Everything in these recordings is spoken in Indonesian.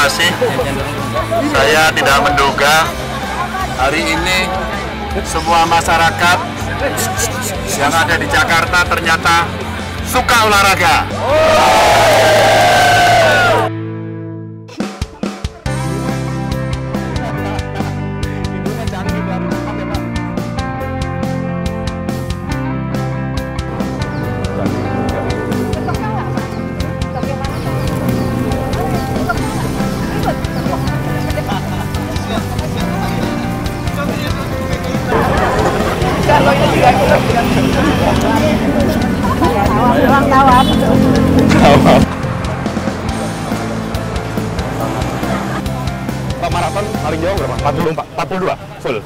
kasih. Saya tidak menduga hari ini semua masyarakat yang ada di Jakarta ternyata suka olahraga. Pak, maraton paling jauh berapa? 42 full?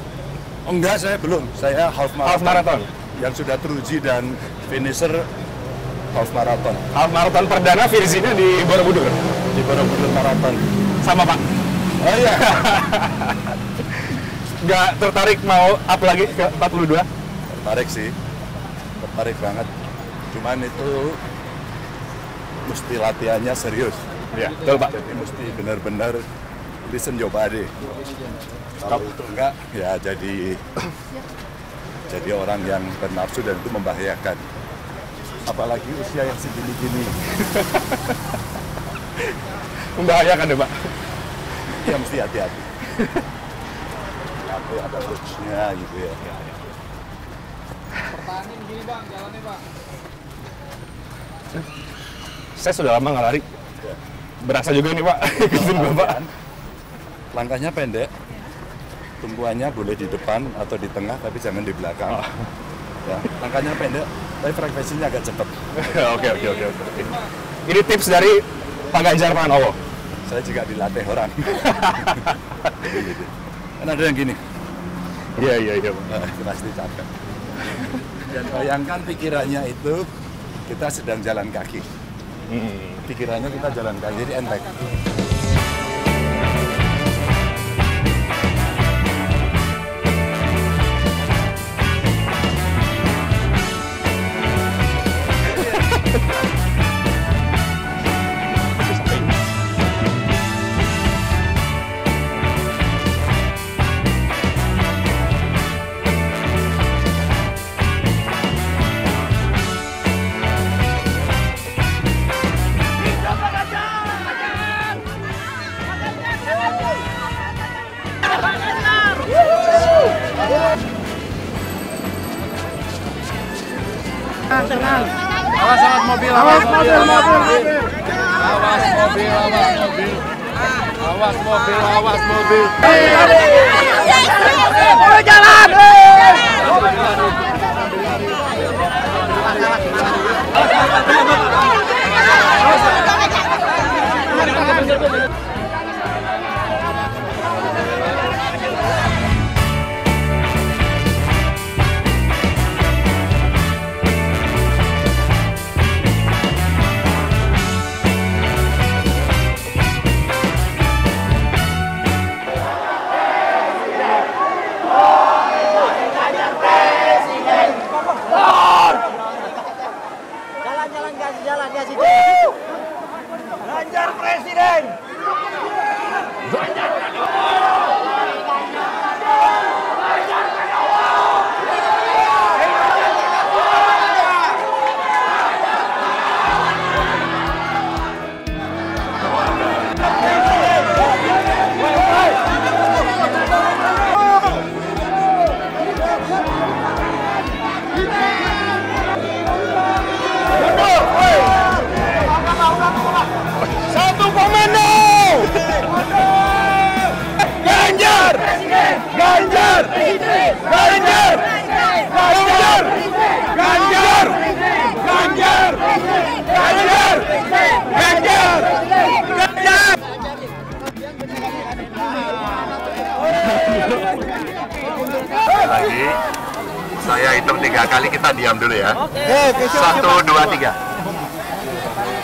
Enggak, saya belum. Saya half marathon yang sudah teruji dan finisher half marathon. Half marathon perdana finishnya di Borobudur? Di Borobudur marathon. Sama Pak? Oh iya. Nggak tertarik mau up lagi ke 42? Tertarik sih. Tertarik banget. Cuman itu mesti latihannya serius. Iya, betul Pak. Jadi mesti benar-benar listen your body. Kalau itu enggak, ya jadi orang yang bernafsu dan itu membahayakan. Apalagi usia yang segini-gini. Membahayakan ya Pak? Ya mesti hati-hati. Tapi ada coachnya gitu ya. Pertahanin gini Bang, jalannya Bang. Saya sudah lama nggak lari. Berasa juga nih Pak, ikutin Bapak. Langkahnya pendek, tumpuannya boleh di depan atau di tengah, tapi jangan di belakang. Ya, langkahnya pendek, tapi frekuensinya agak cepat. Oke. Ini tips dari Pak Ganjar Pranowo. Saya juga dilatih orang. Kan ada yang gini. Iya. Nah, itu pasti capek. Dan bayangkan pikirannya itu kita sedang jalan kaki. Pikirannya kita jalan kaki, jadi enteng. Tenang. Awas mobil. Awas mobil. Jalan. Ganjar Presiden. Satu komando! Ganjar! Ganjar! Ganjar! Ganjar! Ganjar! Ganjar! Ganjar! Ganjar! Ganjar! Lagi, saya hitung 3 kali, kita diam dulu ya. 1, 2, 3.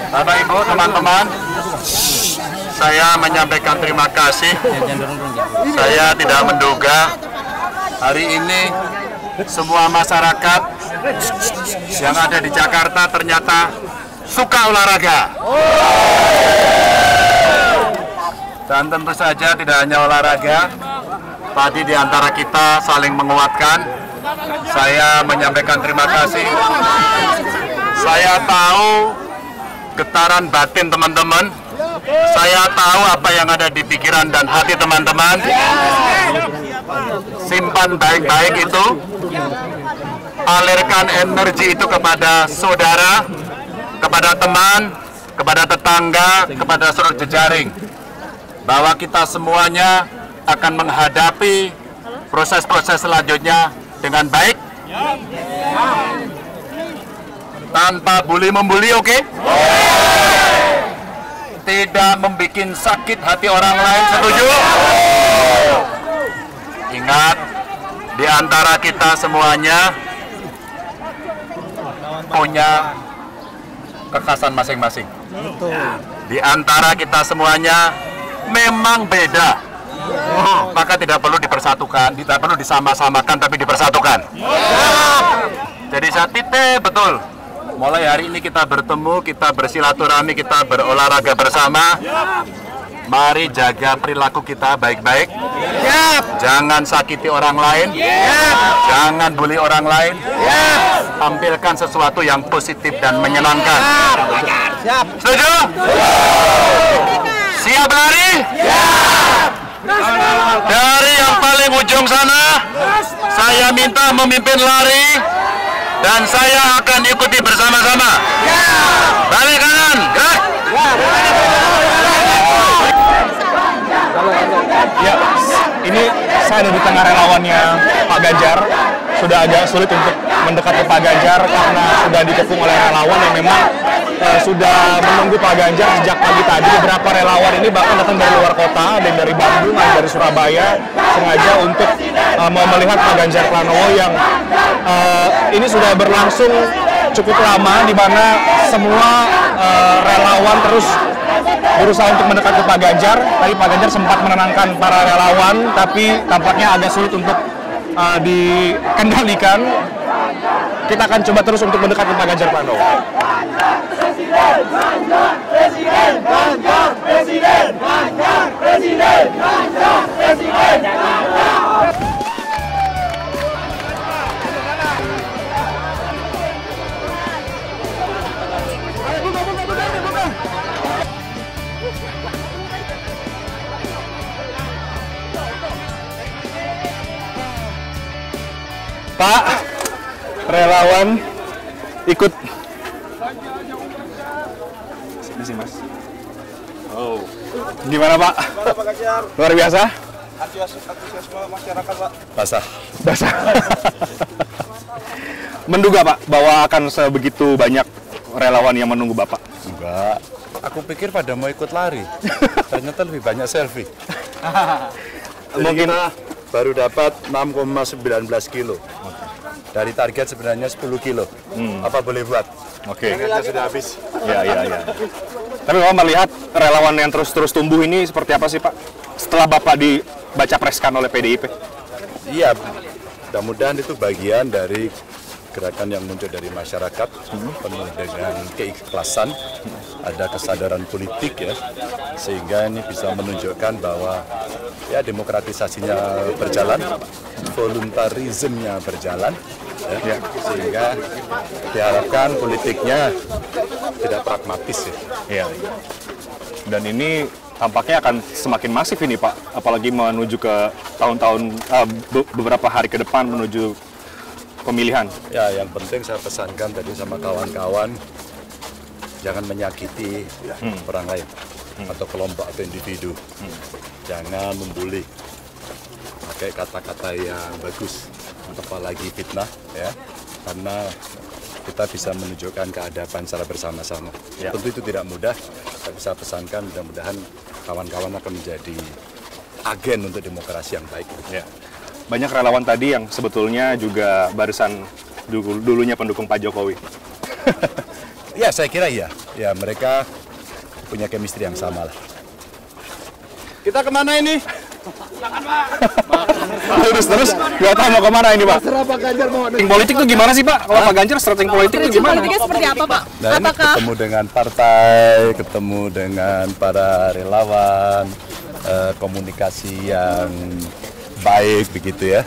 Bapak Ibu, teman-teman, saya menyampaikan terima kasih. Saya tidak menduga hari ini semua masyarakat yang ada di Jakarta ternyata suka olahraga. Dan tentu saja tidak hanya olahraga, tadi di antara kita saling menguatkan. Saya menyampaikan terima kasih. Saya tahu getaran batin teman-teman. Saya tahu apa yang ada di pikiran dan hati teman-teman. Simpan baik-baik itu. Alirkan energi itu kepada saudara, kepada teman, kepada tetangga, kepada seluruh jejaring. Bahwa kita semuanya akan menghadapi proses-proses selanjutnya dengan baik, tanpa bully-membuli, oke? Tidak membuat sakit hati orang lain, setuju? Ingat, di antara kita semuanya punya kekhasan masing-masing. Di antara kita semuanya memang beda. Maka tidak perlu dipersatukan, tidak perlu disama-samakan, tapi dipersatukan. Jadi saya titik betul. Mulai hari ini kita bertemu, kita bersilaturahmi, kita berolahraga bersama. Mari jaga perilaku kita baik-baik. Jangan sakiti orang lain. Jangan bully orang lain. Tampilkan sesuatu yang positif dan menyenangkan. Setuju? Siap lari? Dari yang paling ujung sana, saya minta memimpin lari dan saya akan ikuti bersama-sama. Balik kanan, gerak. Ya, ini saya ada di tengah relawannya Pak Ganjar. Sudah agak sulit untuk mendekat ke Pak Ganjar karena sudah dikepung oleh relawan yang memang sudah menunggu Pak Ganjar sejak pagi tadi. Beberapa relawan ini bahkan datang dari luar kota, ada dari Bandung, ada dari Surabaya, sengaja untuk mau melihat Pak Ganjar Pranowo yang ini sudah berlangsung cukup lama, di mana semua relawan terus berusaha untuk mendekat ke Pak Ganjar. Tadi Pak Ganjar sempat menenangkan para relawan, tapi tampaknya agak sulit untuk dikendalikan. Kita akan coba terus untuk mendekat ke Pak Ganjar Pranowo. Pak, relawan ikut. Sini Mas. Oh, gimana Pak? Luar biasa. Antusiasme masyarakat, Pak. Basah. Menduga Pak bahwa akan sebegitu banyak relawan yang menunggu Bapak? Enggak. Aku pikir pada mau ikut lari. Ternyata lebih banyak selfie. Mungkin baru dapat 6,19 kilo. Dari target sebenarnya 10 kilo. Apa boleh buat? Oke. Targetnya sudah habis. Ya. Tapi Bapak melihat relawan yang terus tumbuh ini seperti apa sih Pak? Setelah Bapak dibaca preskan oleh PDIP? Iya, mudah-mudahan itu bagian dari gerakan yang muncul dari masyarakat, penuh dengan keikhlasan, ada kesadaran politik ya, sehingga ini bisa menunjukkan bahwa ya demokratisasinya berjalan, voluntarismenya berjalan, ya, sehingga diharapkan politiknya tidak pragmatis ya. Dan ini tampaknya akan semakin masif ini Pak, apalagi menuju ke tahun-tahun beberapa hari ke depan menuju pemilihan. Ya, yang penting saya pesankan tadi sama kawan-kawan, jangan menyakiti orang lain atau kelompok atau individu. Jangan membuli, pakai kata-kata yang bagus, apalagi fitnah ya, karena kita bisa menunjukkan keadaban secara bersama-sama. Ya. Tentu itu tidak mudah, saya bisa pesankan mudah-mudahan kawan-kawan akan menjadi agen untuk demokrasi yang baik. Ya. Banyak relawan tadi yang sebetulnya juga barisan dulunya pendukung Pak Jokowi. Ya, saya kira iya. Ya, mereka punya chemistry yang sama lah. Kita kemana ini? Terus, nggak tahu mau kemana ini Pak? Strategi politik itu gimana sih Pak? Kalau Pak Ganjar strategi politik itu gimana? Politiknya seperti apa Pak? Nah, ini ketemu dengan partai, ketemu dengan para relawan, komunikasi yang baik begitu ya.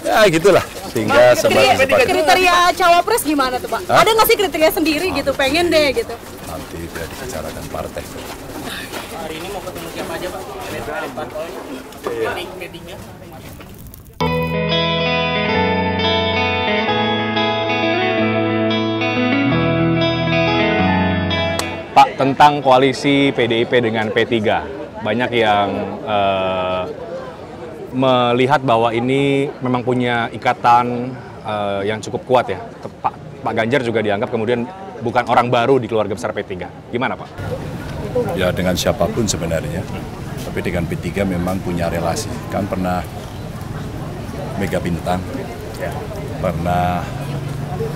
Ya gitulah, sehingga semua kriteria cawapres gimana tuh Pak? Ada nggak sih kriteria sendiri gitu, pengen deh gitu? Nanti sudah dibicarakan partai. Hari ini mau ketemu siapa aja Pak? Meetingnya? Pak, tentang koalisi PDIP dengan P3, banyak yang melihat bahwa ini memang punya ikatan yang cukup kuat ya. Pak Ganjar juga dianggap kemudian bukan orang baru di keluarga besar P3. Gimana Pak? Ya dengan siapapun sebenarnya, tapi dengan P3 memang punya relasi. Kan pernah Mega Bintang, pernah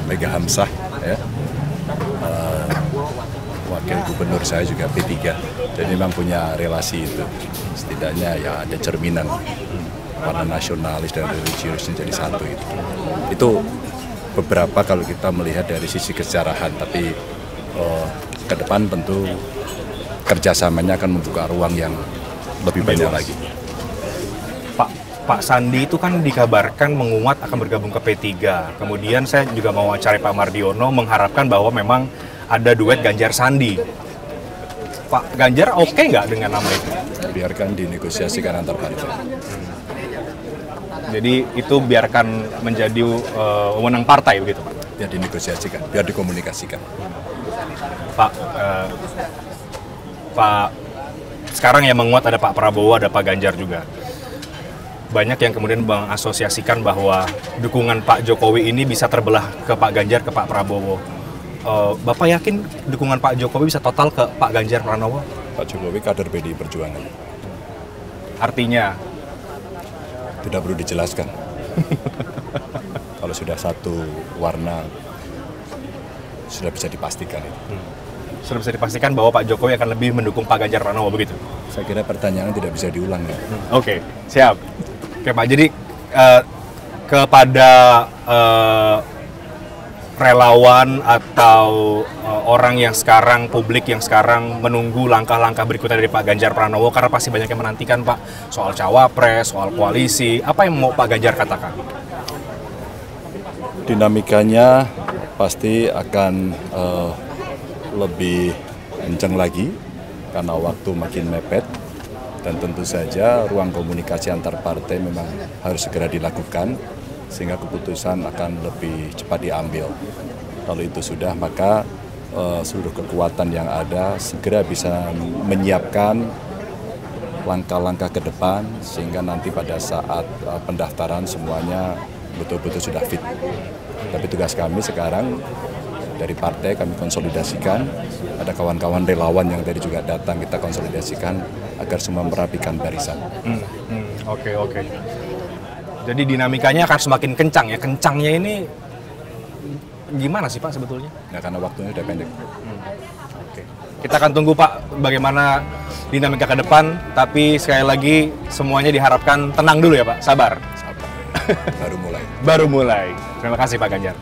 Mega Hamzah, ya. Wakil gubernur saya juga P3, dan memang punya relasi itu. Setidaknya ya ada cerminan warna nasionalis dan religius jadi satu itu. Itu beberapa kalau kita melihat dari sisi kesejarahan, tapi ke depan tentu kerjasamanya akan membuka ruang yang lebih banyak lagi. Pak Sandi itu kan dikabarkan menguat akan bergabung ke P3. Kemudian saya juga mau wawancara Pak Mardiono mengharapkan bahwa memang ada duet Ganjar Sandi. Pak Ganjar oke nggak dengan nama itu? Biarkan dinegosiasikan antar partai. Jadi itu biarkan menjadi wewenang partai begitu Pak? Biar dinegosiasikan, biar dikomunikasikan. Pak, sekarang yang menguat ada Pak Prabowo, ada Pak Ganjar juga. Banyak yang kemudian mengasosiasikan bahwa dukungan Pak Jokowi ini bisa terbelah ke Pak Ganjar, ke Pak Prabowo. Bapak yakin dukungan Pak Jokowi bisa total ke Pak Ganjar Pranowo? Pak Jokowi kader PDI Perjuangan. Artinya? Tidak perlu dijelaskan. Kalau sudah satu warna, sudah bisa dipastikan itu. Sudah bisa dipastikan bahwa Pak Jokowi akan lebih mendukung Pak Ganjar Pranowo begitu? Saya kira pertanyaan tidak bisa diulang ya. Oke, siap. Oke Pak, jadi kepada relawan atau orang yang sekarang, publik yang sekarang menunggu langkah-langkah berikutnya dari Pak Ganjar Pranowo, karena pasti banyak yang menantikan Pak soal cawapres, soal koalisi, apa yang mau Pak Ganjar katakan? Dinamikanya pasti akan lebih kencang lagi karena waktu makin mepet, dan tentu saja ruang komunikasi antar partai memang harus segera dilakukan sehingga keputusan akan lebih cepat diambil. Kalau itu sudah, maka seluruh kekuatan yang ada segera bisa menyiapkan langkah-langkah ke depan sehingga nanti pada saat pendaftaran semuanya betul-betul sudah fit. Tapi tugas kami sekarang dari partai kami konsolidasikan, ada kawan-kawan relawan yang tadi juga datang, kita konsolidasikan agar semua merapikan barisan. Oke. Jadi dinamikanya akan semakin kencang ya. Kencangnya ini gimana sih Pak sebetulnya? Nah, karena waktunya sudah pendek. Oke. Kita akan tunggu Pak bagaimana dinamika ke depan, tapi sekali lagi semuanya diharapkan tenang dulu ya Pak, sabar. Baru mulai. Baru mulai. Terima kasih Pak Ganjar.